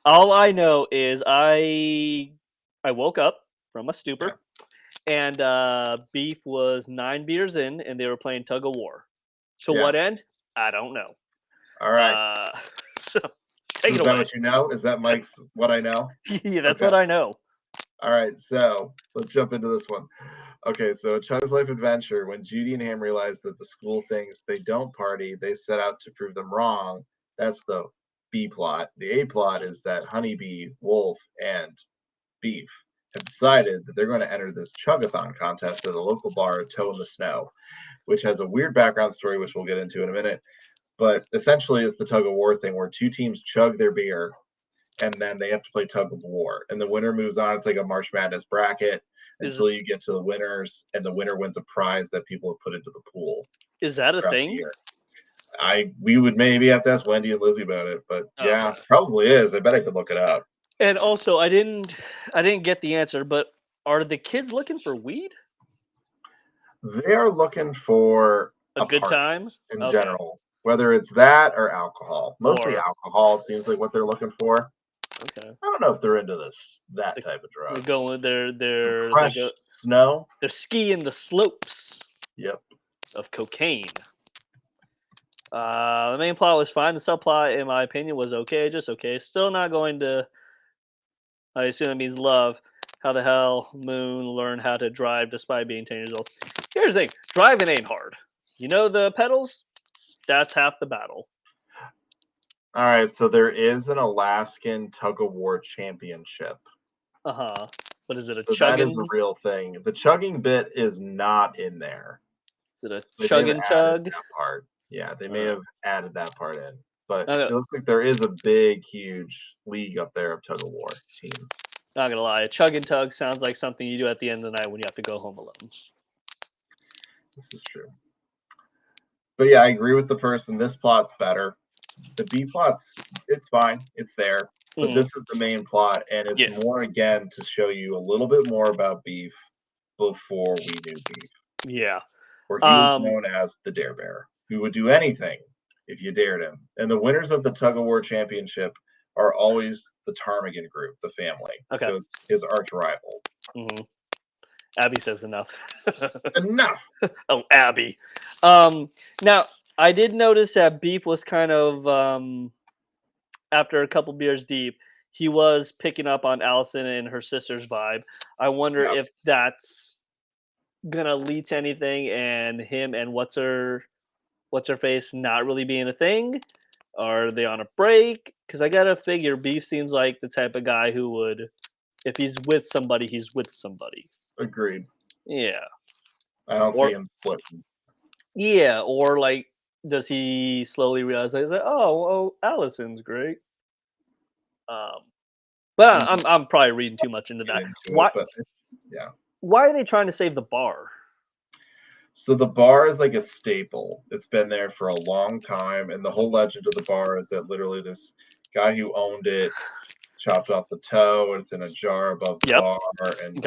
All I know is I woke up from a stupor, and Beef was 9 beers in, and they were playing tug of war. To what end? I don't know. All right. So take it away. Is that what you know? Is that Mike's what I know? Yeah, that's what I know. All right, so let's jump into this one. Okay, so a Chug's Life adventure, when Judy and Ham realize that the school thinks they don't party, they set out to prove them wrong. That's the B plot. The A plot is that Honeybee, Wolf, and Beef have decided that they're going to enter this Chugathon contest at a local bar, Toe in the Snow, which has a weird background story, which we'll get into in a minute. But essentially, it's the tug of war thing where two teams chug their beer, and then they have to play tug of war. And the winner moves on. It's like a March Madness bracket until you get to the winners, and the winner wins a prize that people have put into the pool. Is that a thing? We would maybe have to ask Wendy and Lizzie about it, but it probably is. I bet I could look it up. And also, I didn't get the answer, but are the kids looking for weed? They are looking for a good time in general, whether it's that or alcohol. Mostly alcohol seems like what they're looking for. Okay. I don't know if they're into that type of They're drug. going. They're Fresh snow. they're skiing the slopes Yep. of cocaine. The main plot was fine. The subplot, in my opinion, was okay, just okay. Still not going to. I assume that means love. How the hell Moon learn how to drive despite being 10 years old? Here's the thing: driving ain't hard. You know the pedals? That's half the battle. All right, so there is an Alaskan tug of war championship. What is it? A So that is chugging? a real thing. The chugging bit is not in there. Is it a So they chug may have and added tug? that part. Yeah, they may Uh, have added that part in. But not, it gonna, looks like there is a big, huge league up there of tug of war teams. not gonna lie, a chug and tug sounds like something you do at the end of the night when you have to go home alone. This is true. But yeah, I agree with the person. This plot's better. The B plot's, it's fine. It's there. But this is the main plot, and it's more, again, to show you a little bit more about Beef before we knew Beef. Yeah. Where he was known as the Dare Bear, who would do anything if you dared him. And the winners of the tug of war championship are always the Ptarmigan group, the family. Okay. So it's his arch rival. Abby says enough. Enough. Oh, Abby. Now I did notice that Beef was kind of after a couple beers deep, he was picking up on Allison and her sister's vibe. I wonder if that's gonna lead to anything, and him and what's her face not really being a thing. Are they on a break? Because I gotta figure Beef seems like the type of guy who would, if he's with somebody, he's with somebody. Agreed. Yeah. I don't see him splitting. Yeah, or like, does he slowly realize that, oh, Allison's great? But I'm probably reading too much into that. Why? Yeah. Why are they trying to save the bar? So the bar is like a staple. It's been there for a long time, and the whole legend of the bar is that literally this guy who owned it chopped off the toe, and it's in a jar above the bar, and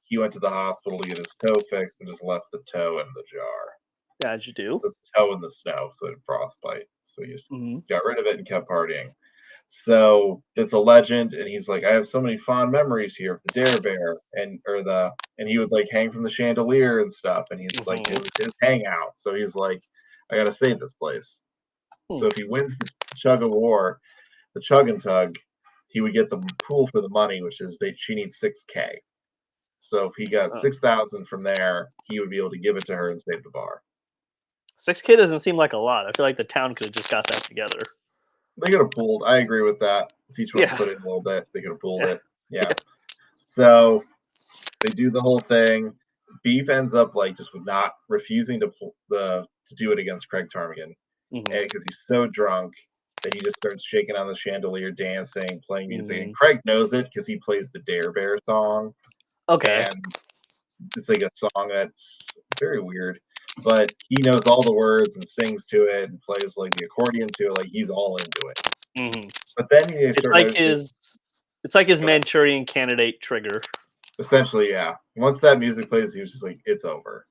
he went to the hospital to get his toe fixed and just left the toe in the jar. As you do. So it's a toe in the snow, so it had frostbite. So he just got rid of it and kept partying. So it's a legend, and he's like, I have so many fond memories here of the Dare Bear, and he would like hang from the chandelier and stuff, and he's like, it was his hangout. So he's like, I gotta save this place. So if he wins the chug of war, the chug and tug, he would get the pool for the money, which is she needs $6,000. So if he got $6,000 from there, he would be able to give it to her and save the bar. $6,000 doesn't seem like a lot. I feel like the town could have just got that together. They could have pooled. I agree with that. If each one put in a little bit, they could have pooled it. Yeah. So they do the whole thing. Beef ends up like just not refusing to do it against Craig Ptarmigan, because he's so drunk that he just starts shaking on the chandelier, dancing, playing music. And Craig knows it because he plays the Dare Bear song. Okay. And it's like a song that's very weird, but he knows all the words and sings to it and plays like the accordion to it. Like he's all into it. But then it's like his Manchurian Candidate trigger. Essentially, yeah. Once that music plays, he was just like, it's over.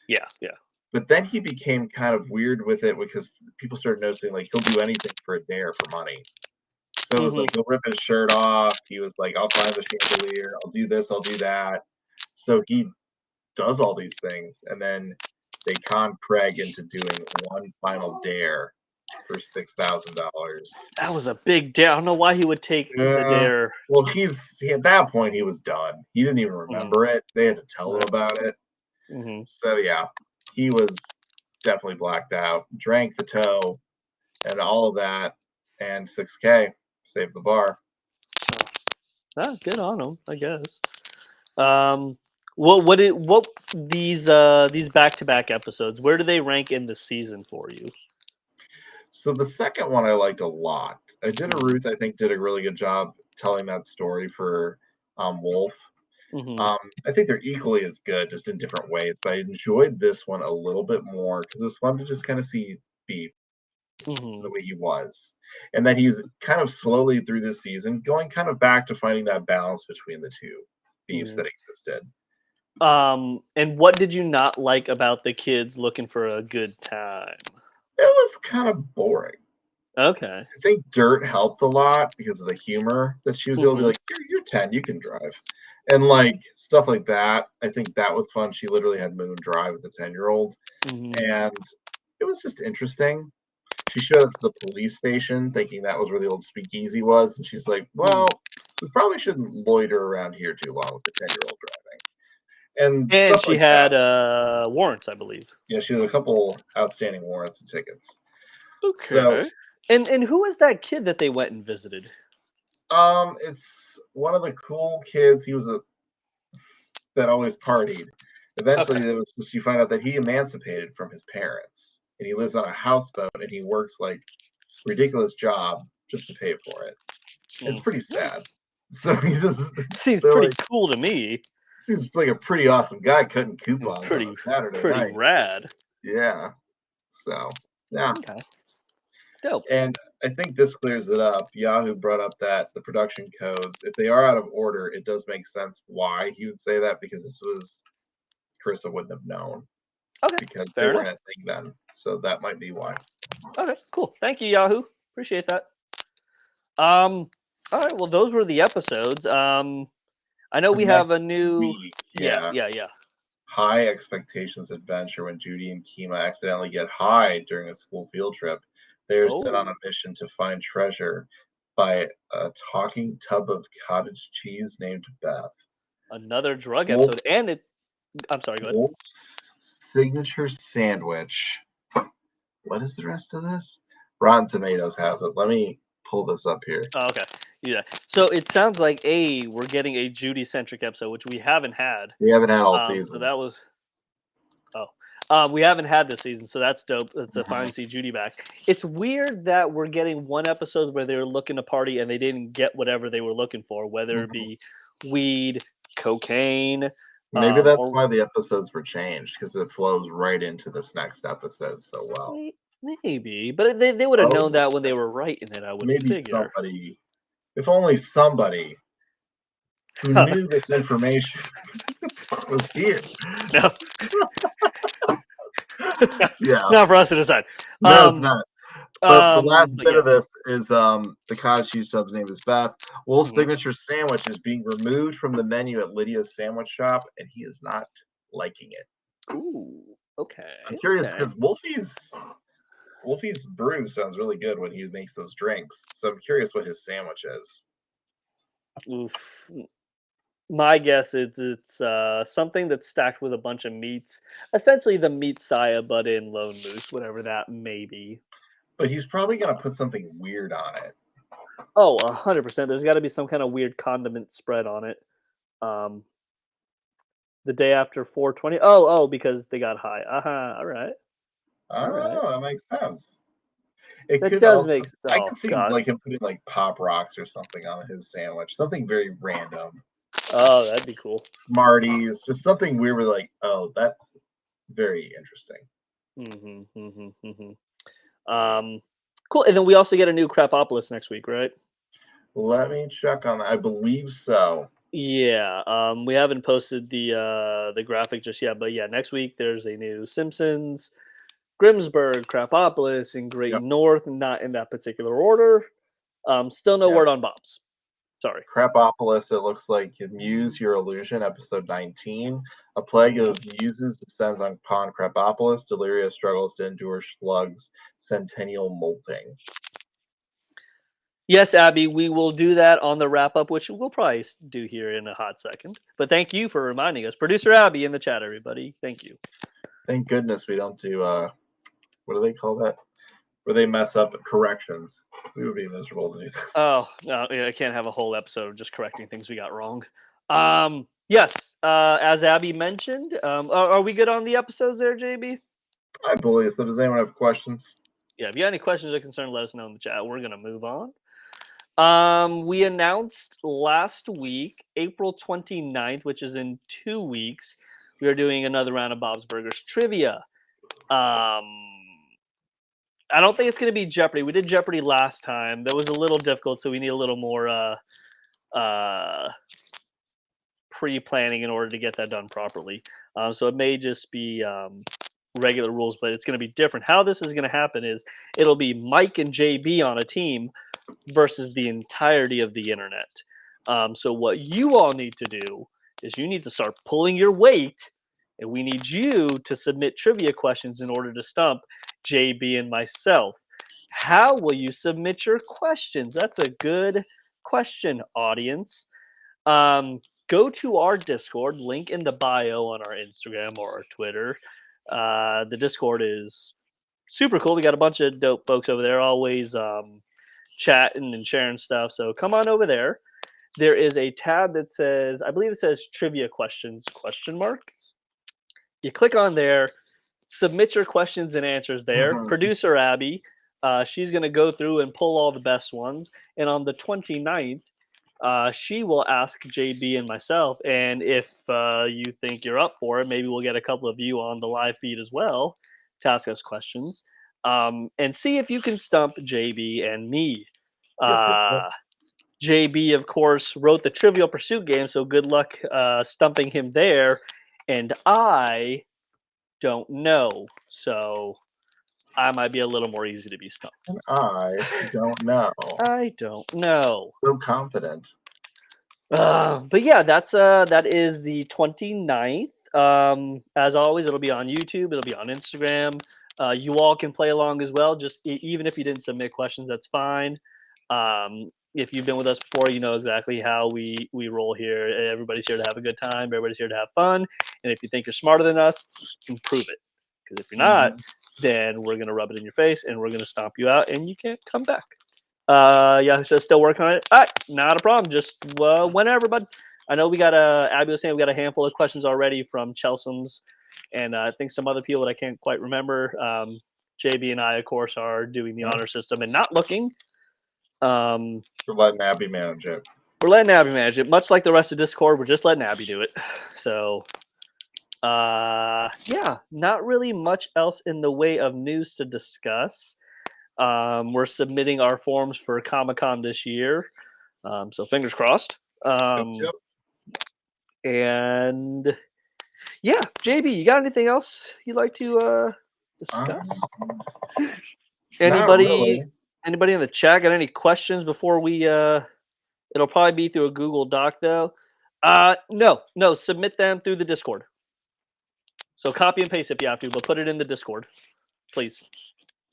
Yeah, yeah. But then he became kind of weird with it because people started noticing like he'll do anything for a dare for money. So it was like he'll rip his shirt off. He was like, I'll climb the chandelier. I'll do this. I'll do that. So he does all these things, and then they con Craig into doing one final dare for $6,000. That was a big dare. I don't know why he would take the dare. Well, at that point he was done. He didn't even remember it. They had to tell him about it. So yeah, he was definitely blacked out. Drank the toe and all of that, and $6,000 saved the bar. Good on him, I guess. What these back-to-back episodes? Where do they rank in the season for you? So the second one I liked a lot. Ruth, I think, did a really good job telling that story for Wolf. I think they're equally as good, just in different ways. But I enjoyed this one a little bit more because it was fun to just kind of see Beef the way he was, and that he's kind of slowly through this season going kind of back to finding that balance between the two Beefs that existed. And what did you not like about the kids looking for a good time? It was kind of boring. Okay. I think Dirt helped a lot because of the humor that she was able to be like, you're 10, you can drive. And like stuff like that. I think that was fun. She literally had Moon Drive as a 10-year-old. And it was just interesting. She showed up to the police station thinking that was where the old speakeasy was. And she's like, well, we probably shouldn't loiter around here too long with the 10-year-old driving. And And stuff she like had that. warrants, I believe. Yeah, she had a couple outstanding warrants and tickets. Okay. So, and who was that kid that they went and visited? it's one of the cool kids. He was that always partied. Eventually, it was just you find out that he emancipated from his parents, and he lives on a houseboat, and he works like ridiculous job just to pay for it. It's pretty sad. So he just Seems they're pretty like, cool to me. seems like a pretty awesome guy cutting coupons on a Saturday Pretty night. rad. Yeah. So yeah. Okay. Dope. And I think this clears it up. Yahoo brought up that the production codes, if they are out of order, it does make sense why he would say that because this was Carissa wouldn't have known Okay. because they Fair weren't enough. a thing then. So that might be why. Okay. Cool. Thank you, Yahoo. Appreciate that. All right. Well, those were the episodes. I know For we have a next new. week, Yeah. High Expectations Adventure when Judy and Kima accidentally get high during a school field trip. They are sent on a mission to find treasure by a talking tub of cottage cheese named Beth. Another drug Wolf, episode, and it. I'm sorry. Go ahead. Wolf's signature sandwich. What is the rest of this? Rotten Tomatoes has it. Let me pull this up here. Oh, okay. Yeah. So it sounds like we're getting a Judy centric episode, which we haven't had. We haven't had all So season. that was. We haven't had this season, so that's dope to finally see Judy back. It's weird that we're getting one episode where they're looking to party and they didn't get whatever they were looking for, whether it be weed, cocaine. Maybe that's or why the episodes were changed because it flows right into this next episode so well. maybe, but they would have known that when they were writing it. I would Maybe figure. somebody, if only somebody who knew this information was here. No. Yeah, It's not for us to decide. no, it's not. But the last bit yeah. of this is the cottage cheese tub's name is Beth. Wolf's signature sandwich is being removed from the menu at Lydia's sandwich shop, and he is not liking it. Ooh, okay. I'm curious because Wolfie's brew sounds really good when he makes those drinks. So I'm curious what his sandwich is. Oof. My guess is it's something that's stacked with a bunch of meats. Essentially the meat saya, but in Lone Moose, whatever that may be. But he's probably going to put something weird on it. Oh, 100%. There's got to be some kind of weird condiment spread on it. The day after 420. Oh, because they got high. All right. Oh, that makes sense. That does make sense. I can see like him putting like Pop Rocks or something on his sandwich. Something very random. Oh, that'd be cool. Smarties, just something weird. With like, oh, that's very interesting. Cool. And then we also get a new Crapopolis next week, right? Let me check on that. I believe so. Yeah. We haven't posted the graphic just yet, but yeah, next week there's a new Simpsons, Grimsburg, Crapopolis, and Great North, not in that particular order. Still no word on Bob's. Sorry. Crapopolis, it looks like Muse Your Illusion, episode 19. A plague of muses descends upon Crapopolis. Deliria struggles to endure Slug's centennial molting. Yes, Abby, we will do that on the wrap up, which we'll probably do here in a hot second. But thank you for reminding us. Producer Abby in the chat, everybody. Thank you. Thank goodness we don't do, what do they call that? Where they mess up at corrections. We would be miserable to do this. Oh, no, I can't have a whole episode of just correcting things we got wrong. Yes, as Abby mentioned, are we good on the episodes there, JB? I believe so. Does anyone have questions? Yeah, if you have any questions or concerns, let us know in the chat. We're going to move on. We announced last week, April 29th, which is in 2 weeks, we are doing another round of Bob's Burgers trivia. I don't think it's going to be Jeopardy. We did Jeopardy last time. That was a little difficult, so we need a little more pre-planning in order to get that done properly. So it may just be regular rules, but it's going to be different. How this is going to happen is it'll be Mike and JB on a team versus the entirety of the internet. So what you all need to do is you need to start pulling your weight, and we need you to submit trivia questions in order to stump JB and myself. How will you submit your questions? That's a good question, audience. Go to our Discord, link in the bio on our Instagram or our Twitter. The Discord is super cool. We got a bunch of dope folks over there, always chatting and sharing stuff. So come on over there. There is a tab that says, I believe it says trivia questions, question mark. You click on there, submit your questions and answers there. Producer Abby, she's going to go through and pull all the best ones. And on the 29th, she will ask JB and myself. And if you think you're up for it, maybe we'll get a couple of you on the live feed as well to ask us questions. And see if you can stump JB and me. JB, of course, wrote the Trivial Pursuit game, so good luck stumping him there. And I don't know, so I might be a little more easy to be stumped. I don't know. I don't know. So confident. But yeah, that is the 29th. As always, it'll be on YouTube. It'll be on Instagram. You all can play along as well. Just even if you didn't submit questions, that's fine. If you've been with us before, you know exactly how we roll here. Everybody's here to have a good time. Everybody's here to have fun. And if you think you're smarter than us, improve it. Because if you're not, then we're gonna rub it in your face and we're gonna stomp you out, and you can't come back. Yeah, so still working on it. All right, not a problem. Just whenever, bud. I know we got Abby was saying we got a handful of questions already from Chelsea's, and I think some other people that I can't quite remember. JB and I, of course, are doing the honor system and not looking. We're letting Abby manage it. We're letting Abby manage it. Much like the rest of Discord, we're just letting Abby do it. So, yeah, not really much else in the way of news to discuss. We're submitting our forms for Comic-Con this year. So fingers crossed. Yep. And yeah, JB, you got anything else you'd like to discuss? Anybody in the chat got any questions before we it'll probably be through a Google Doc though. No, submit them through the Discord. So copy and paste if you have to, but put it in the Discord, please.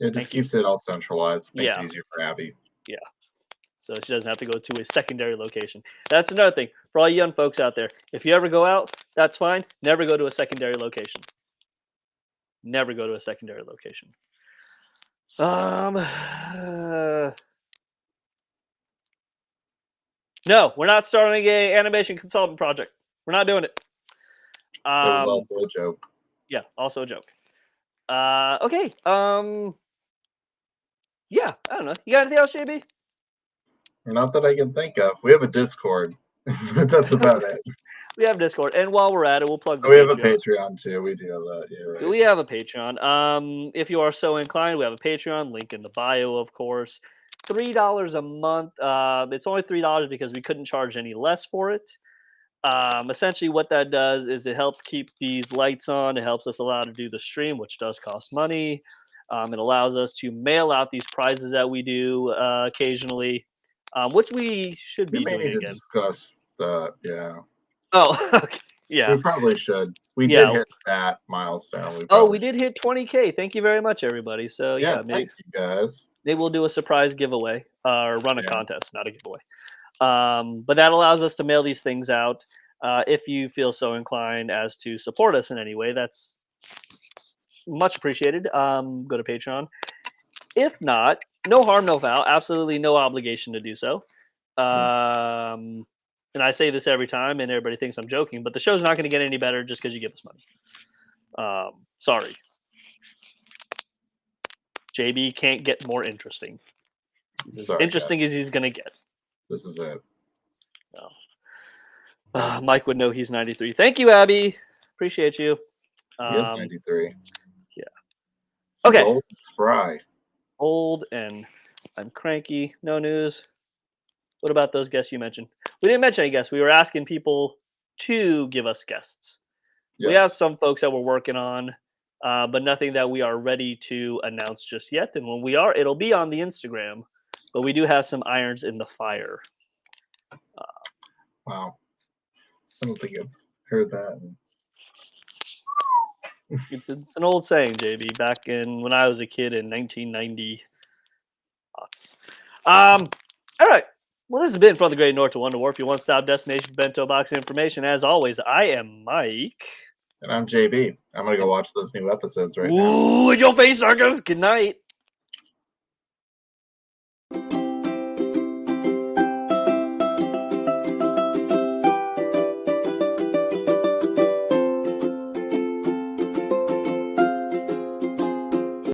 It just keeps it all centralized. Makes it easier for Abby. Yeah. So she doesn't have to go to a secondary location. That's another thing for all you young folks out there. If you ever go out, that's fine. Never go to a secondary location. Never go to a secondary location. No, we're not starting a animation consultant project. We're not doing it. That was also a joke. Yeah, also a joke. Okay. Yeah, I don't know. You got anything else, JB? Not that I can think of. We have a Discord, but that's about it. We have Discord, and while we're at it, we'll plug the We have a Patreon too. We do have that. Yeah, right. We have a Patreon. If you are so inclined, we have a Patreon. Link in the bio, of course. $3 a month. It's only $3 because we couldn't charge any less for it. Essentially, what that does is it helps keep these lights on. It helps us allow to do the stream, which does cost money. It allows us to mail out these prizes that we do occasionally, which we should be doing again. Discuss that, yeah. Oh, okay. Yeah. We probably should. We did hit that milestone. We did hit 20K. Thank you very much, everybody. So yeah, thank you guys. Maybe we'll do a surprise giveaway or run a contest, not a giveaway. But that allows us to mail these things out. If you feel so inclined as to support us in any way, that's much appreciated. Go to Patreon. If not, no harm, no foul. Absolutely no obligation to do so. And I say this every time, and everybody thinks I'm joking, but the show's not going to get any better just because you give us money. Sorry. JB can't get more interesting. He's as interesting as he's going to get. This is it. Mike would know he's 93. Thank you, Abby. Appreciate you. He is 93. Yeah. He's okay. Old and spry. Old and I'm cranky. No news. What about those guests you mentioned? We didn't mention any guests. We were asking people to give us guests. Yes. We have some folks that we're working on. but nothing that we are ready to announce just yet. And when we are, it'll be on the Instagram. But we do have some irons in the fire. Wow. I don't think I've heard that. It's an old saying, JB, back in when I was a kid in 1990. All right. Well, this has been From the Great North to Wonder Wharf, your one-stop destination for bento box information. As always, I am Mike. And I'm JB. I'm going to go watch those new episodes right now. Ooh, in your face, Circus. Good night.